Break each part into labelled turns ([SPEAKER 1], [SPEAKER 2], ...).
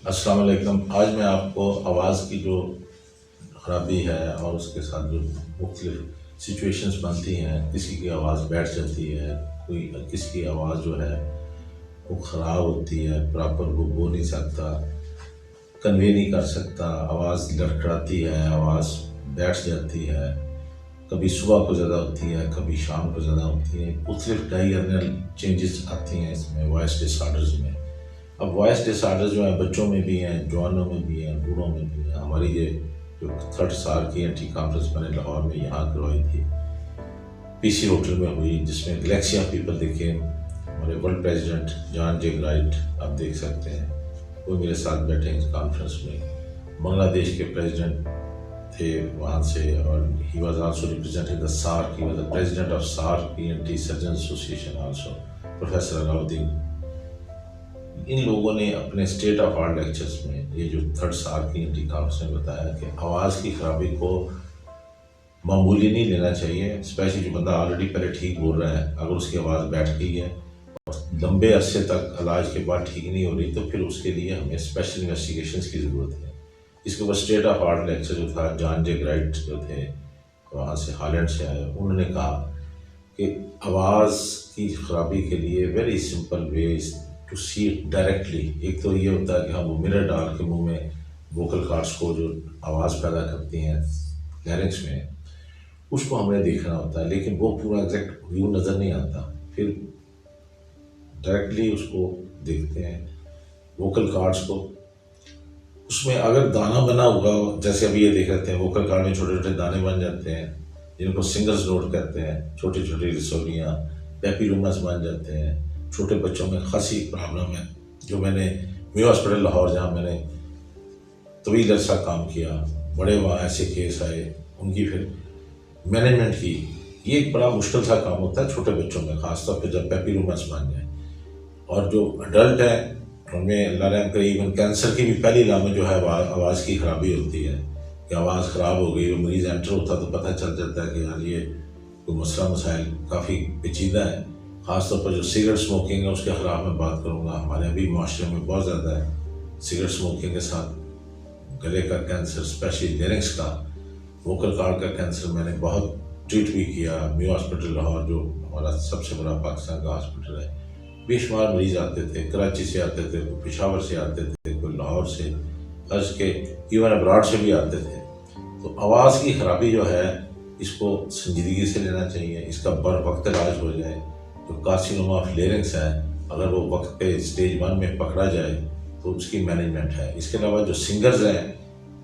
[SPEAKER 1] السلام علیکم۔ آج میں آپ کو آواز کی جو خرابی ہے اور اس کے ساتھ جو مختلف سچویشنز بنتی ہیں، کسی کی آواز بیٹھ جاتی ہے، کسی کی آواز جو ہے وہ خراب ہوتی ہے، پراپر وہ بول نہیں سکتا، کنوے نہیں کر سکتا، آواز لڑکھڑاتی ہے، آواز بیٹھ جاتی ہے، کبھی صبح کو زیادہ ہوتی ہے، کبھی شام کو زیادہ ہوتی ہے، مختلف ڈائرنل چینجز آتی ہیں اس میں، وائس ڈس آرڈرز میں۔ اب وائس ڈس آرڈر جو ہیں بچوں میں بھی ہیں، جوانوں میں بھی ہیں، بوڑھوں میں بھی ہیں۔ ہماری یہ جو 3rd SAR کی اینٹی کانفرنس میں نے لاہور میں یہاں کروائی تھی، پی سی ہوٹل میں ہوئی، جس میں گلیکسیا پیپل دیکھے، ہمارے ورلڈ پریزیڈنٹ جان جے رائٹ آپ دیکھ سکتے ہیں، وہ میرے ساتھ بیٹھے ہیں اس کانفرنس میں۔ بنگلہ دیش کے پریزیڈنٹ تھے وہاں سے، اور he was also representing the SAARC, he was the president of SAARC E N T surgeon association also, professor Alauddin. ان لوگوں نے اپنے اسٹیٹ آف آرٹ لیکچرز میں یہ جو 3rd SAR کی اینٹی کانفرنس میں بتایا کہ آواز کی خرابی کو معمولی نہیں لینا چاہیے، اسپیشلی جو بندہ آلریڈی پہلے ٹھیک بول رہا ہے، اگر اس کی آواز بیٹھ گئی ہے اور لمبے عرصے تک علاج کے بعد ٹھیک نہیں ہو رہی، تو پھر اس کے لیے ہمیں اسپیشل انویسٹیگیشنز کی ضرورت ہے۔ اس کے اوپر اسٹیٹ آف آرٹ لیکچر جو تھا، جان جے رائٹ جو تھے وہاں سے، ہالینڈ سے آئے، انہوں نے کہا کہ آواز کی خرابی کے لیے very simple ways to see it directly. ایک تو یہ ہوتا ہے کہ ہم وہ مرر ڈال کے منہ میں ووکل کارڈس کو جو آواز پیدا کرتی ہیں لیرنگس میں، اس کو ہمیں دیکھنا ہوتا ہے، لیکن وہ پورا ایگزیکٹ ویو نظر نہیں آتا۔ پھر ڈائریکٹلی اس کو دیکھتے ہیں ووکل کارڈس کو، اس میں اگر دانہ بنا ہوا، جیسے ابھی یہ دیکھ رہتے ہیں ووکل کارڈ میں چھوٹے چھوٹے دانے بن جاتے ہیں جن کو سنگلز نوٹ کہتے ہیں، چھوٹی چھوٹی رسولیاں، پیپیلومس بن جاتے ہیں۔ چھوٹے بچوں میں خاصی پرابلم ہے، جو میں نے میو ہاسپٹل لاہور جہاں میں نے طویل عرصہ کام کیا، بڑے وہاں ایسے کیس آئے، ان کی پھر مینجمنٹ کی۔ یہ ایک بڑا مشکل سا کام ہوتا ہے چھوٹے بچوں میں، خاص طور پہ جب پیپیلومس بن جائیں۔ اور جو اڈلٹ ہیں ان میں اللہ رحم کرے، ایون کینسر کی بھی پہلی علامت جو ہے آواز کی خرابی ہوتی ہے، کہ آواز خراب ہو گئی، وہ مریض انٹر ہوتا تو پتہ چل جاتا ہے کہ یار یہ کوئی مسئلہ مسائل کافی پیچیدہ ہے۔ خاص طور پر جو سگریٹ اسموکنگ ہے اس کے خلاف میں بات کروں گا، ہمارے ابھی معاشرے میں بہت زیادہ ہے سگریٹ اسموکنگ کے ساتھ گلے کا کینسر، اسپیشلی لیرنگس کا، ووکل کارڈ کا کینسر میں نے بہت ٹریٹ بھی کیا۔ میو ہاسپٹل لاہور جو ہمارا سب سے بڑا پاکستان کا ہاسپٹل ہے، بے شمار مریض آتے تھے، کراچی سے آتے تھے، کوئی پشاور سے آتے تھے، کوئی لاہور سے، عرض کے ایون ابراڈ سے بھی آتے تھے۔ تو آواز کی خرابی جو ہے اس کو سنجیدگی سے لینا چاہیے، اس کا بر وقت علاج ہو جائے۔ جو کارسینوما آف لیرنگس ہے، اگر وہ وقت پہ اسٹیج 1 میں پکڑا جائے تو اس کی مینجمنٹ ہے۔ اس کے علاوہ جو سنگرز ہیں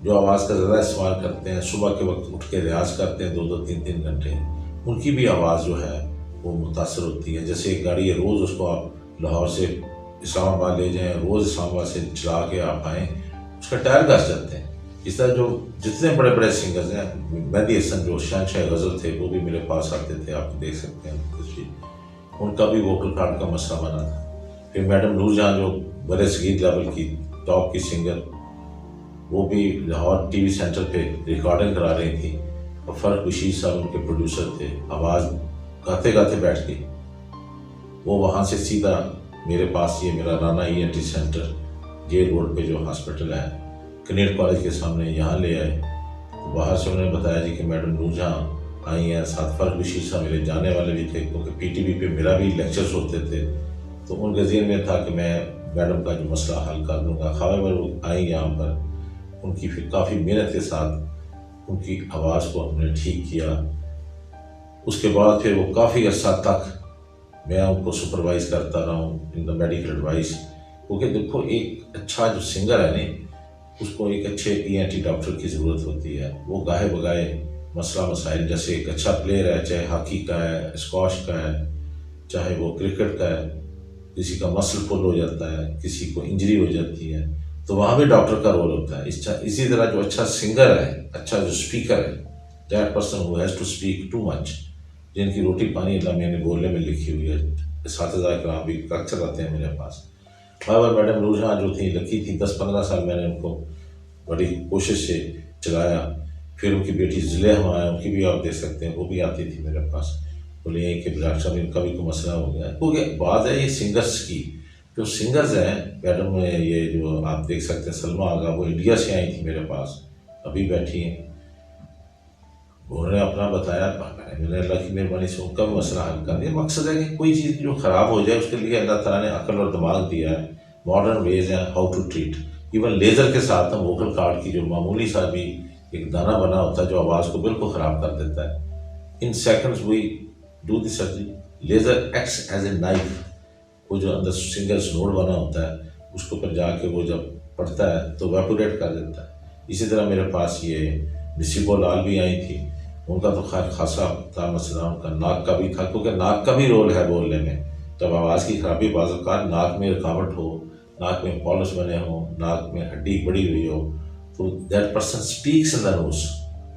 [SPEAKER 1] جو آواز کا زیادہ استعمال کرتے ہیں، صبح کے وقت اٹھ کے ریاض کرتے ہیں 2 3 گھنٹے، ان کی بھی آواز جو ہے وہ متاثر ہوتی ہے۔ جیسے ایک گاڑی ہے، روز اس کو آپ لاہور سے اسلام آباد لے جائیں، روز اسلام آباد سے چلا کے آپ آئیں، اس کا ٹائر گھس جاتے ہیں۔ اس طرح جو جتنے بڑے بڑے سنگرز ہیں، مہدی حسن جو شہنشاہ غزل تھے، وہ بھی میرے پاس آتے تھے، آپ دیکھ سکتے ہیں تصویر، ان کا بھی ووکل کارڈ کا مسئلہ بنا تھا۔ پھر میڈم نور جہاں جو بڑے صغیر لیول کی ٹاپ کی سنگر، وہ بھی لاہور ٹی وی سینٹر پہ ریکارڈنگ کرا رہی تھی، اور فرق بشیر صاحب ان کے پروڈیوسر تھے، آواز گاتے گاتے بیٹھ گئی۔ وہ وہاں سے سیدھا میرے پاس، یہ میرا Rana E N T centre jail road پہ جو ہاسپٹل ہے کنیٹ کالج کے سامنے، یہاں لے آئے۔ باہر سے انہوں نے بتایا جی کہ میڈم نور جہاں آئی ہیں، ساتھ فرق بشیر صاحب میرے جانے والے بھی تھے، کیونکہ پی ٹی وی پہ میرا بھی لیکچرز ہوتے تھے، تو ان کے ذہن میں تھا کہ میں میڈم کا جو مسئلہ حل کر دوں گا۔ خواہ وہ آئیں یہاں پر، ان کی پھر کافی محنت کے ساتھ ان کی آواز کو ہم نے ٹھیک کیا۔ اس کے بعد پھر وہ کافی عرصہ تک میں ان کو سپروائز کرتا رہا ہوں ان دا میڈیکل ایڈوائس، کیونکہ دیکھو ایک اچھا جو سنگر ہے نا، اس کو ایک اچھے ای این ٹی ڈاکٹر کی ضرورت ہوتی ہے۔ وہ گاہے بگائے مسئلہ مسائل، جیسے ایک اچھا پلیئر ہے، چاہے ہاکی کا ہے، اسکواش کا ہے، چاہے وہ کرکٹ کا ہے، کسی کا مسل پل ہو جاتا ہے، کسی کو انجری ہو جاتی ہے، تو وہاں بھی ڈاکٹر کا رول ہوتا ہے۔ اسی طرح جو اچھا سنگر ہے، اچھا جو اسپیکر ہے، that person who has to speak too much, جن کی روٹی پانی اللہ میں نے بولنے میں لکھی ہوئی ہے۔ اساتذہ کرام بھی اکثر آتے ہیں میرے پاس۔ میڈم نور جہاں جو تھیں لکی تھی، 10 15 سال میں نے ان کو بڑی کوشش سے چلایا۔ پھر ان کی بیٹی زلیخا ہے، ان کی بھی آپ دیکھ سکتے ہیں، وہ بھی آتی تھی میرے پاس، بولے کہ ڈاکٹر صاحب ان کا بھی کوئی مسئلہ ہو گیا ہے، کیونکہ بات ہے یہ سنگرس کی، جو سنگرز ہیں میڈم، یہ جو آپ دیکھ سکتے ہیں سلمیٰ آغا، وہ انڈیا سے آئی تھی میرے پاس، ابھی بیٹھی ہیں، انہوں نے اپنا بتایا، میں نے اللہ کی مہربانی سے ان کا بھی مسئلہ حل کر دیا۔ مقصد ہے کہ کوئی چیز جو خراب ہو جائے اس کے لیے اللہ تعالیٰ نے عقل اور دماغ دیا ہے، ماڈرن ویز ہیں how to treat. Even laser کے ساتھ ہم ووکل کارڈ کی جو معمولی سا بھی ایک دانہ بنا ہوتا ہے جو آواز کو بالکل خراب کر دیتا ہے، ان seconds we do the surgery. Laser acts as a knife, وہ جو اندر سنگلس نوڈ بنا ہوتا ہے اس کو پر جا کے وہ جب پڑتا ہے تو ویپوریٹ کر دیتا ہے۔ اسی طرح میرے پاس یہ نصیبہ لال بھی آئی تھی، ان کا تو خیر خاصا تھا مسئلہ، ان کا ناک کا بھی تھا، کیونکہ ناک کا بھی رول ہے بولنے میں۔ جب آواز کی خرابی بعض اوقات ناک میں رکاوٹ ہو، ناک میں پالس بنے ہوں، ناک میں ہڈی بڑی ہوئی ہو، تو دیٹ پرسن اسپیکس ان دا نوز،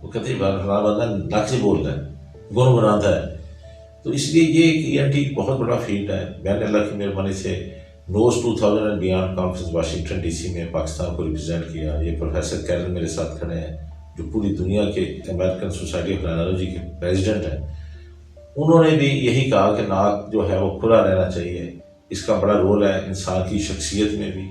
[SPEAKER 1] وہ کہتے ہیں فلاں بندہ ناک سے بول رہا ہے، گنگناتا ہے۔ تو اس لیے یہ ایک ENT بہت بڑا فیلڈ ہے۔ میں نے اللہ کی مہربانی سے نوز 2000 and beyond conference Washington DC میں پاکستان کو ریپرزینٹ کیا۔ یہ پروفیسر کیرن میرے ساتھ کھڑے ہیں جو پوری دنیا کے امریکن سوسائٹی آف رائنالوجی کے پریزیڈنٹ ہیں۔ انہوں نے بھی یہی کہا کہ ناک جو ہے وہ کھلا رہنا چاہیے، اس کا بڑا رول ہے انسان کی شخصیت میں بھی،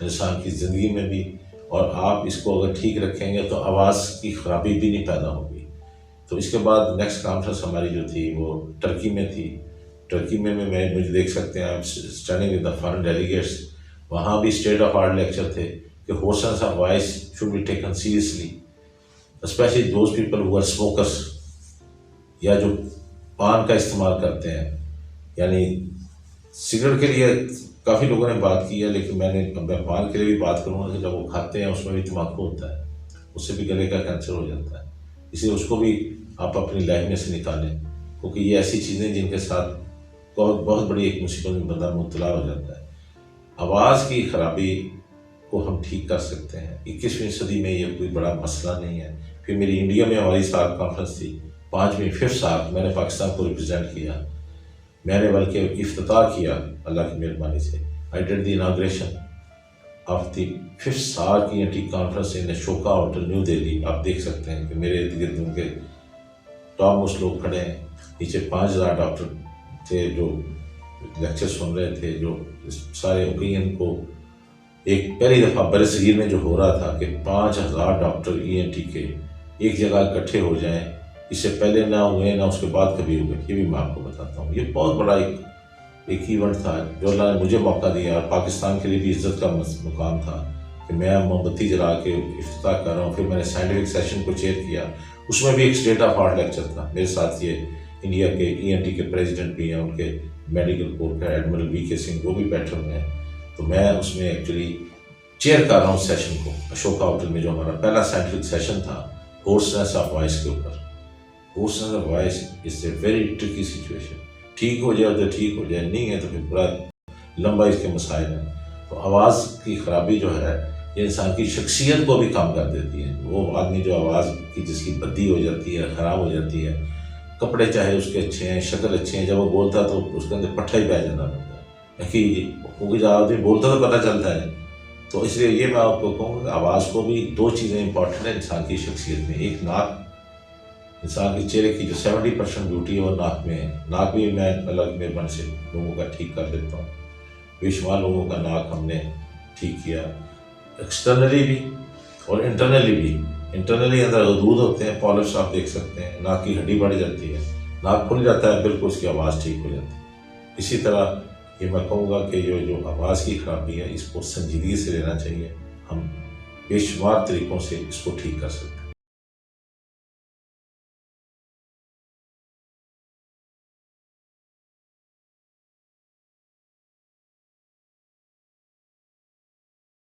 [SPEAKER 1] انسان کی زندگی میں بھی، اور آپ اس کو اگر ٹھیک رکھیں گے تو آواز کی خرابی بھی نہیں پیدا ہوگی۔ تو اس کے بعد نیکسٹ کانفرنس ہماری جو تھی وہ ٹرکی میں تھی۔ ٹرکی میں مجھے دیکھ سکتے ہیں آپ standing with the foreign delegates, وہاں بھی اسٹیٹ آف آرٹ لیکچر تھے کہ hoarseness of voice should be taken seriously, especially those people who are smokers, یا جو پان کا استعمال کرتے ہیں۔ یعنی سگریٹ کے لیے کافی لوگوں نے بات کی ہے، لیکن میں پان کے لیے بھی بات کروں گا کہ جب وہ کھاتے ہیں اس میں بھی تمباکو ہوتا ہے، اس سے بھی گلے کا کینسر ہو جاتا ہے، اس لیے اس کو بھی آپ اپنی لائف میں سے نکالیں، کیونکہ یہ ایسی چیزیں جن کے ساتھ بہت بڑی ایک مصیبت میں بندہ مبتلا ہو جاتا ہے۔ آواز کی خرابی کو ہم ٹھیک کر سکتے ہیں، 21ویں صدی میں یہ کوئی بڑا مسئلہ نہیں ہے۔ پھر میری انڈیا میں ہماری سارک کانفرنس تھی، 5ویں سارک، میں نے پاکستان کو ریپرزینٹ کیا، میں نے بلکہ افتتاح کیا اللہ کی مہربانی سے۔ I did the inauguration of the 5th SAARC ENT conference in Ashoka hotel new Delhi. آپ دیکھ سکتے ہیں کہ میرے ارد گرد ان کے ٹاپ موسٹ لوگ کھڑے ہیں، نیچے 5000 ڈاکٹر تھے جو لیکچر سن رہے تھے، جو سارے اوپینین کو ایک پہلی دفعہ برصغیر میں جو ہو رہا تھا کہ 5000 ڈاکٹر ENT کے ایک جگہ اکٹھے ہو جائیں، اس سے پہلے نہ ہوئے نہ اس کے بعد کبھی ہوئے، یہ بھی میں آپ کو بتاتا ہوں۔ یہ بہت بڑا ایک ایونٹ تھا جو اللہ نے مجھے موقع دیا، اور پاکستان کے لیے بھی عزت کا مقام تھا کہ میں موم بتی جلا کے افتتاح کر رہا ہوں۔ پھر میں نے سائنٹیفک سیشن کو چیئر کیا، اس میں بھی ایک اسٹیٹ آف آرٹ لیکچر تھا، میرے ساتھ یہ انڈیا کے ENT کے پریزیڈنٹ بھی ہیں، ان کے میڈیکل کورٹ کا ایڈمرل VK سنگھ، وہ بھی بیٹھے ہوئے ہیں۔ تو میں اس میں ایکچولی چیئر کر رہا ہوں سیشن کو، اشوکا ہوٹل میں جو ہمارا پہلا سائنٹیفک سیشن تھا ہورسنس آف وائس کے اوپر۔ Hoarseness of voice is a very tricky situation, ٹھیک ہو جائے تو ٹھیک ہو جائے، نہیں ہے تو پھر بڑا لمبا اس کے مسائل ہیں۔ تو آواز کی خرابی جو ہے یہ انسان کی شخصیت کو بھی کم کر دیتی ہے۔ وہ آدمی جو آواز کی جس کی بدی ہو جاتی ہے، خراب ہو جاتی ہے، کپڑے چاہے اس کے اچھے ہیں، شکل اچھے ہیں، جب وہ بولتا تو اس کے اندر پٹھا ہی بہ جانا پڑتا ہے، کیونکہ جب آدمی بولتا تو پتہ چلتا ہے۔ تو اس لیے یہ میں آپ کو کہوں کہ آواز کو بھی 2 چیزیں امپورٹنٹ ہیں انسان کی شخصیت میں، ایک ناک، انسان کے چہرے کی جو 70% بیوٹی ہے وہ ناک میں ہے۔ ناک بھی میں اللہ کی مہربانی سے لوگوں کا ٹھیک کر دیتا ہوں، بے شمار لوگوں کا ناک ہم نے ٹھیک کیا، ایکسٹرنلی بھی اور انٹرنلی بھی۔ انٹرنلی اندر غدود ہوتے ہیں، پالپس آپ دیکھ سکتے ہیں، ناک کی ہڈی بڑھ جاتی ہے، ناک کھل جاتا ہے، بالکل اس کی آواز ٹھیک ہو جاتی ہے۔ اسی طرح یہ میں کہوں گا کہ جو آواز کی خرابی ہے اس کو سنجیدگی سے لینا چاہیے، ہم بے شمار طریقوں سے اس کو ٹھیک کر سکتے ہیں۔